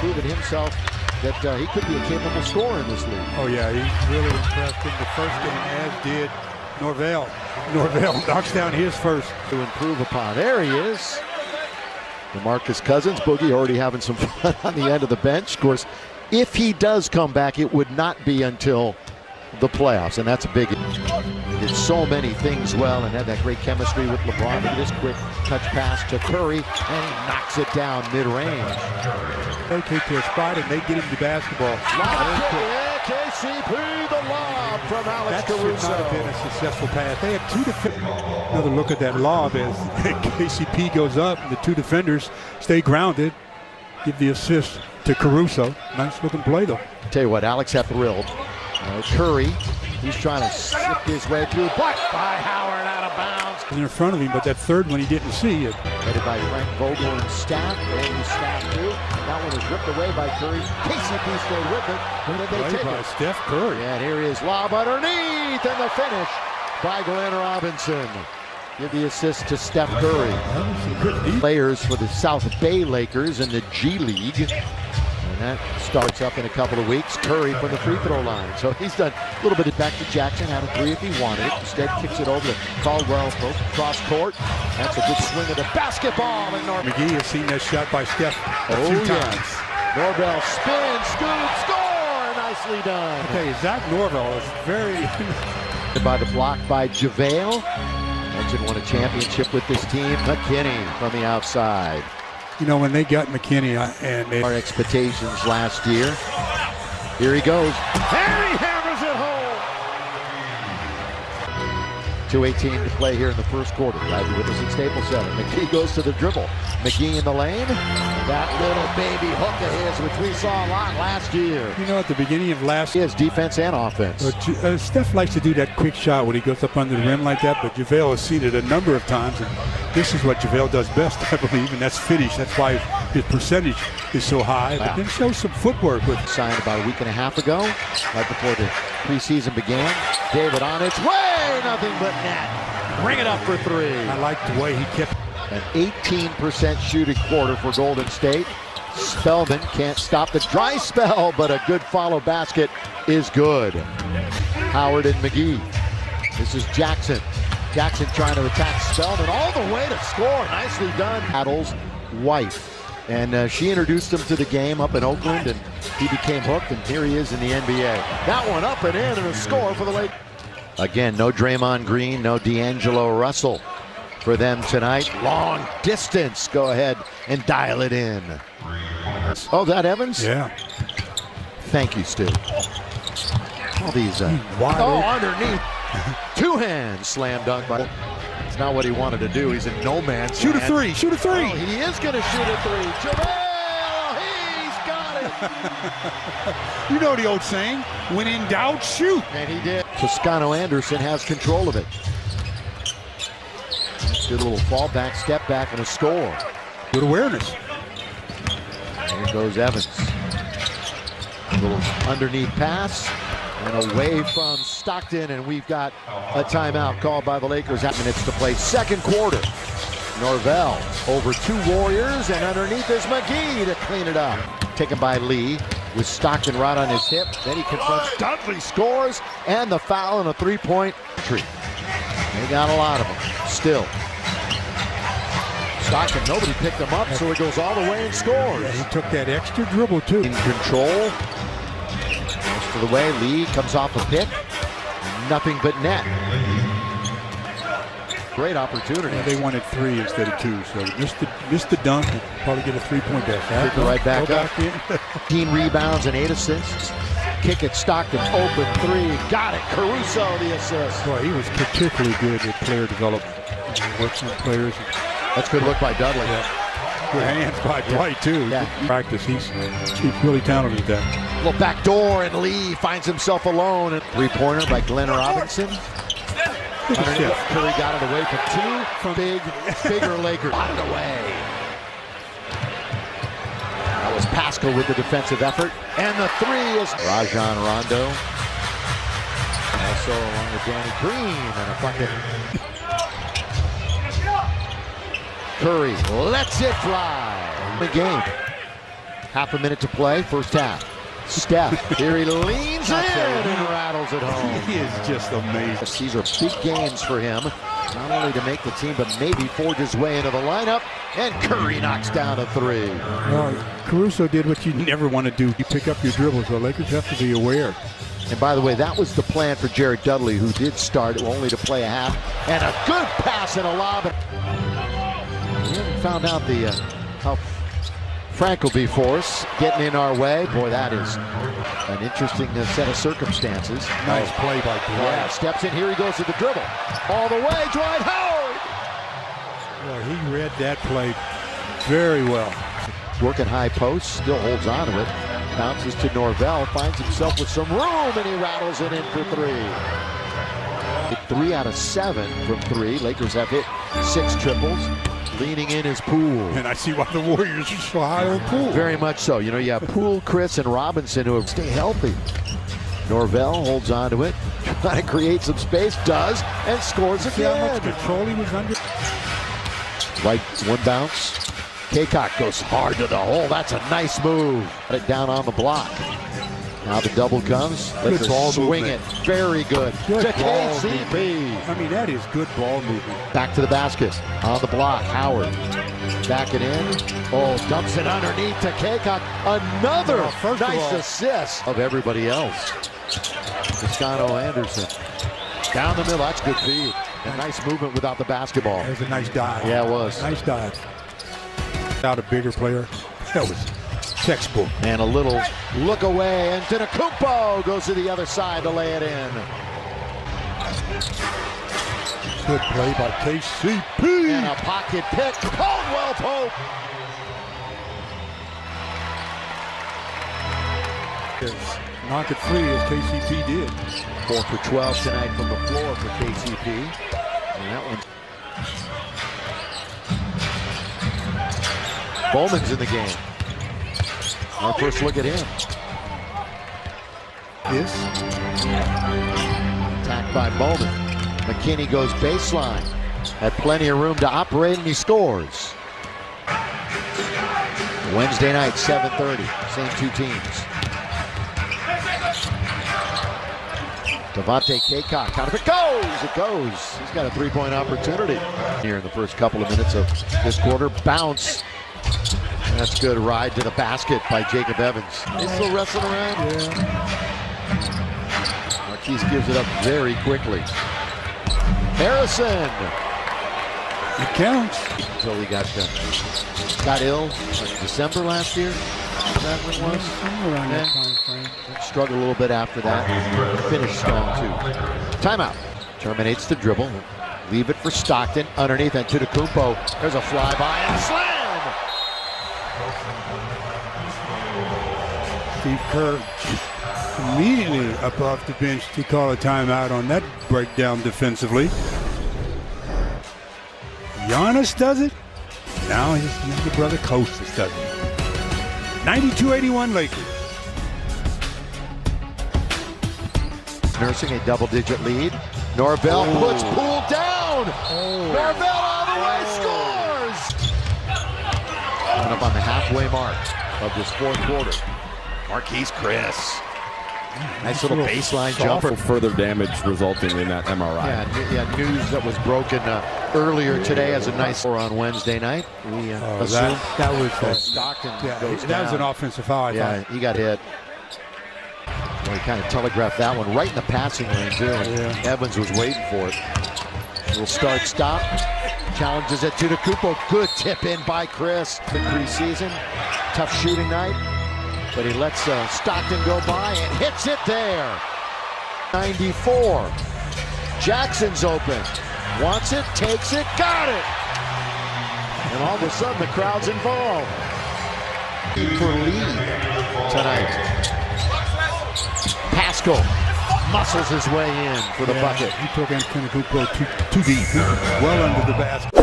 proven himself that he could be a capable scorer in this league. Oh yeah, he's really impressed in the first game, as did Norvell. Norvell knocks down his first. To improve upon. There he is. DeMarcus Cousins, Boogie already having some fun on the end of the bench. Of course, if he does come back, it would not be until the playoffs, and that's a big. He did so many things well and had that great chemistry with LeBron. Look at this quick touch pass to Curry, and he knocks it down mid-range. They take their spot and they get him the basketball. KCP, the lob from Alex Caruso. That should not have been a successful pass. They had two defenders. Another look at that lob as KCP goes up and the two defenders stay grounded. Give the assist to Caruso. Nice looking play though. Tell you what, Alex had thrilled. Curry, he's trying to slip his way through, but by Howard out of bounds. In front of him, but that third one he didn't see. Headed by Frank Vogel and Staff, and Staff too. That one was ripped away by Curry. KCP stayed with it. When did they take it? Steph Curry. And here he is, lob underneath, and the finish by Glenn Robinson. Give the assist to Steph Curry. Players for the South Bay Lakers in the G League. And that starts up in a couple of weeks. Curry from the free throw line. So he's done a little bit of back to Jackson. Had a three if he wanted it. Instead kicks it over to Caldwell cross court. That's a good swing of the basketball. And McGee has seen that shot by Steph a few times. Norvell spin, scoop, score. Nicely done. Okay, Zach Norvell is very... by the block by JaVale. Mentioned won a championship with this team. McKinney from the outside. You know, when they got McKinney and our expectations last year. Here he goes. And he hammers it home. 2:18 to play here in the first quarter. Glad you're with us at Staples Center. McGee goes to the dribble. McGee in the lane. That little baby hook of his, which we saw a lot last year. You know, at the beginning of last year, defense and offense. Steph likes to do that quick shot when he goes up under the rim like that, but JaVale has seen it a number of times, and this is what JaVale does best, I believe, and that's finish. That's why his percentage is so high. Wow. But then shows some footwork with. Signed about a week and a half ago, right before the preseason began. David on its way, nothing but net. Bring it up for three. I like the way he kept. An 18% shooting quarter for Golden State. Spellman can't stop the dry spell, but a good follow basket is good. Howard and McGee. This is Jackson. Jackson trying to attack Spellman all the way to score. Nicely done. Battle's wife. And she introduced him to the game up in Oakland, and he became hooked, and here he is in the NBA. That one up and in, and a score for the Lakers. Again, no Draymond Green, no D'Angelo Russell for them tonight. Long distance. Go ahead and dial it in. Oh, that Evans? Yeah. Thank you, Stu. All these. Underneath. Two hands slam dunk by. It's not what he wanted to do. He's in no man's land. Shoot a three. Oh, he is going to shoot a three. JaVale, he's got it. You know the old saying, when in doubt, shoot. And he did. Toscano Anderson has control of it. Good little fallback, step back, and a score. Good awareness. Here goes Evans. A little underneath pass. And away from Stockton, and we've got a timeout called by the Lakers. 8 minutes to play, second quarter. Norvell over two Warriors, and underneath is McGee to clean it up. Taken by Lee with Stockton right on his hip. Then he confronts Dudley, scores, and the foul and a three-point tree. They got a lot of them. Still. Stockton, nobody picked him up, so he goes all the way and scores. Yeah, he took that extra dribble, too. In control. Most of the way, Lee comes off a pick. Nothing but net. Great opportunity. Yeah, they wanted three instead of two, so missed the dunk and probably get a three-point basket. Pick it right back up. 15 rebounds and 8 assists. Kick it, Stockton, open three. Got it, Caruso the assist. Boy, he was particularly good at player development. Works on players. That's good look by Dudley. Yeah. Good hands by Dwight, too. Yeah. Practice. He's really talented at that. Little back door, and Lee finds himself alone. And three-pointer by Glenn Robinson. Curry got it away from two bigger Lakers. Got it away. That was Pascal with the defensive effort. And the three is Rajon Rondo. Also along with Danny Green and a bucket. Curry lets it fly. The game. Half a minute to play, first half. Steph, here he leans in and rattles it home. He is just amazing. These are big games for him, not only to make the team, but maybe forge his way into the lineup. And Curry knocks down a three. Well, Caruso did what you never want to do. You pick up your dribbles. The Lakers have to be aware. And by the way, that was the plan for Jared Dudley, who did start only to play a half. And a good pass and a lob. We haven't found out how Frank will be for us, getting in our way. Boy, that is an interesting set of circumstances. Nice play by Dwight. Yeah, steps in, here he goes to the dribble. All the way, Dwight Howard! Well, he read that play very well. Working high post, still holds on to it. Bounces to Norvell, finds himself with some room, and he rattles it in for three. 3 out of 7 from three. Lakers have hit 6 triples. Leaning in is Poole. And I see why the Warriors are so high on Poole. Very much so. You know, you have Poole, Chris, and Robinson who stay healthy. Norvell holds on to it, trying to create some space, does, and scores again. See how much control he was under? Right, one bounce. Kaycock goes hard to the hole. That's a nice move. Got it down on the block. Now the double comes. Let's swing it. Very good. To KCP. I mean, that is good ball movement. Back to the basket. On the block. Howard. Back it in. Oh, dumps it underneath to Kaycock. Another nice assist of everybody else. Toscano Anderson. Down the middle. That's good feed. A nice movement without the basketball. That was a nice dive. Yeah, it was. Nice dive. Out a bigger player. That was textbook. And a little look away, and Antetokounmpo goes to the other side to lay it in. Good play by KCP. And a pocket pick. Caldwell Pope. Knock it free as KCP did. 4 for 12 tonight from the floor for KCP. And that one. Bowman's in the game. Our first look at him. Yes. Attacked by Bowman. McKinney goes baseline. Had plenty of room to operate, and he scores. Wednesday night, 7:30. Same two teams. Devontae Kaycock, out of it goes! It goes. He's got a three-point opportunity here in the first couple of minutes of this quarter. Bounce. That's good. Ride to the basket by Jacob Evans. He's still wrestling around. Yeah. Marquise gives it up very quickly. Harrison. It counts. Until he got ill in December last year. Is that when it was? Somewhere around that time frame. Struggled a little bit after that. Finished strong too. Timeout. Terminates the dribble. Leave it for Stockton. Underneath Antetokounmpo. There's a flyby and a slam. Steve Kerr immediately up off the bench to call a timeout on that breakdown defensively. Giannis does it. Now his younger brother Kostas does it. 92-81 Lakers. Nursing a double-digit lead. Norvell puts Poole down. Norvell all the way scores. Coming up on the halfway mark of this fourth quarter. Marquise Chris. Nice little baseline jumper. Further damage resulting in that MRI. Yeah, news that was broken earlier today as a nice score on Wednesday night. We assumed that was Stockton goes down. That was an offensive foul. Yeah, he got hit. Well, he kind of telegraphed that one right in the passing lane too. Yeah. Evans was waiting for it. Little start-stop. Challenges at Antetokounmpo. Good tip in by Chris. The preseason. Tough shooting night. But he lets Stockton go by and hits it there. 94. Jackson's open. Wants it, takes it, got it. And all of a sudden the crowd's involved. For lead tonight. Pascal muscles his way in for the bucket. He took Antetokounmpo too deep. Well under the basket.